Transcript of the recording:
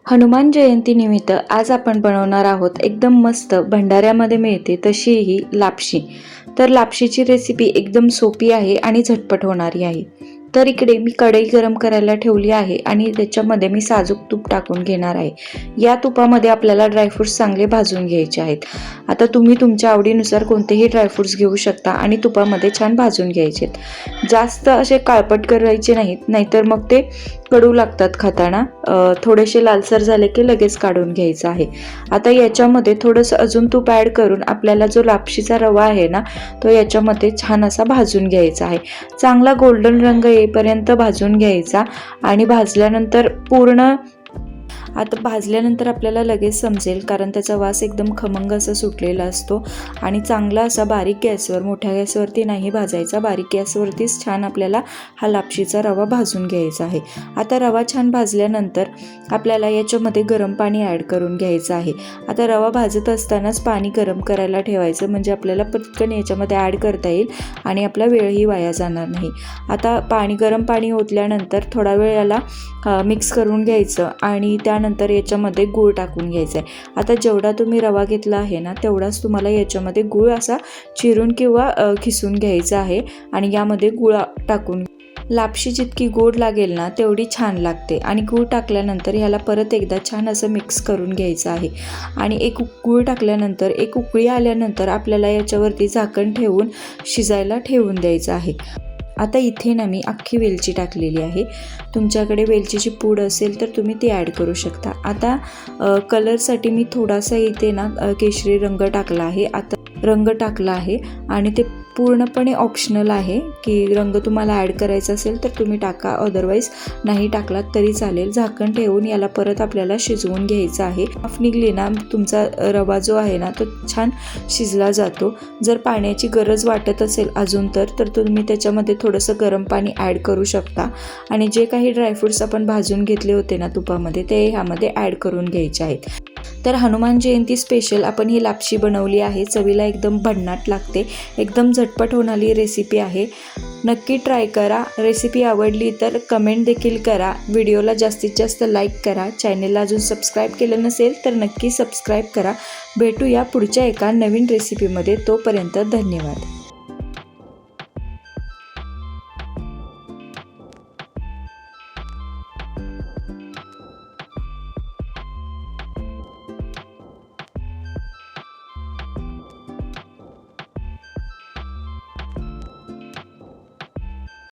हनुमान जयंतीनिमित्त आज आपण बनवणार आहोत एकदम मस्त भंडाऱ्यामध्ये मिळते तशी ही लापशी। तर लापशीची रेसिपी एकदम सोपी आहे आणि झटपट होणारी आहे। तर इकडे मी कढई गरम करायला ठेवली आहे आणि त्याच्यामध्ये मी साजूक तूप टाकून घेणार आहे। या तुपामध्ये आपल्याला ड्रायफ्रुट्स चांगले भाजून घ्यायचे आहेत। आता तुम्ही तुमच्या आवडीनुसार कोणतेही ड्रायफ्रुट्स घेऊ शकता आणि तुपामध्ये छान भाजून घ्यायचे। जास्त असे काळपट करायचे नाहीत, नाहीतर मग ते कडू लागतात खाताना। थोडेसे लालसर झाले की लगेच काढून घ्यायचं आहे। आता याच्यामध्ये थोडंसं अजून तूप ॲड करून आपल्याला जो लापशीचा रवा आहे ना तो याच्यामध्ये छान असा भाजून घ्यायचा आहे। चांगला गोल्डन रंग येईपर्यंत भाजून घ्यायचा आणि भाजल्यानंतर भाजल्यानंतर आपल्याला लगेच समजेल, कारण त्याचा वास एकदम खमंग असा सुटलेला असतो। आणि चांगला असा बारीक गॅसवर, मोठ्या गॅसवरती नाही भाजायचा, बारीक गॅसवरतीच छान आपल्याला हा लापशीचा रवा भाजून घ्यायचा आहे। आता रवा छान भाजल्यानंतर आपल्याला याच्यामध्ये गरम पाणी ॲड करून घ्यायचं आहे। आता रवा भाजत असतानाच पाणी गरम करायला ठेवायचं, म्हणजे आपल्याला पटकन याच्यामध्ये ॲड करता येईल आणि आपला वेळही वाया जाणार नाही। आता गरम पाणी ओतल्यानंतर थोडा वेळ याला मिक्स करून घ्यायचं आणि त्यानंतर याच्यामध्ये गूळ टाकून घ्यायचा आहे। आता जेवढा तुम्ही रवा घेतला आहे ना तेवढाच तुम्हाला याच्यामध्ये गूळ असा चिरून किंवा खिसून घ्यायचा आहे आणि यामध्ये गूळ टाकून लापशी जितकी गोड लागेल ना तेवढी छान लागते। आणि गूळ टाकल्यानंतर ह्याला परत एकदा छान असं मिक्स करून घ्यायचं आहे। आणि गूळ टाकल्यानंतर एक उकळी आल्यानंतर आपल्याला याच्यावरती झाकण ठेवून शिजायला ठेवून द्यायचं आहे। आता इथे ना मी अख्खी वेलची टाकलेली आहे। तुमच्याकडे वेलचीची पूड असेल तर तुम्ही ती ॲड करू शकता। आता कलरसाठी मी थोडासा इथे ना केशरी रंग टाकला आहे। आता रंग टाकला आहे आणि ते पूर्णपणे ऑप्शनल आहे, की रंग तुम्हाला ॲड करायचा असेल तर तुम्ही टाका, अदरवाईज नाही टाकलात तरी चालेल। झाकण ठेवून याला परत आपल्याला शिजवून घ्यायचं आहे। वाफ निघली ना तुमचा रवा जो आहे ना तो छान शिजला जातो। जर पाण्याची गरज वाटत असेल अजून तर तुम्ही त्याच्यामध्ये थोडंसं गरम पाणी ॲड करू शकता आणि जे काही ड्रायफ्रुट्स आपण भाजून घेतले होते ना तुपामध्ये ते ह्यामध्ये ॲड करून घ्यायचे आहेत। तर हनुमान जयंती स्पेशल आपण ही लापशी बनवली आहे। चवीला एकदम भन्नाट लागते, एकदम झटपट होणारी रेसिपी आहे। नक्की ट्राय करा। रेसिपी आवडली तर कमेंट देखील करा। व्हिडिओला जास्तीत जास्त लाईक करा। चॅनेलला अजून सबस्क्राईब केलं नसेल तर नक्की सबस्क्राईब करा। भेटूया पुढच्या एका नवीन रेसिपीमध्ये। तोपर्यंत धन्यवाद।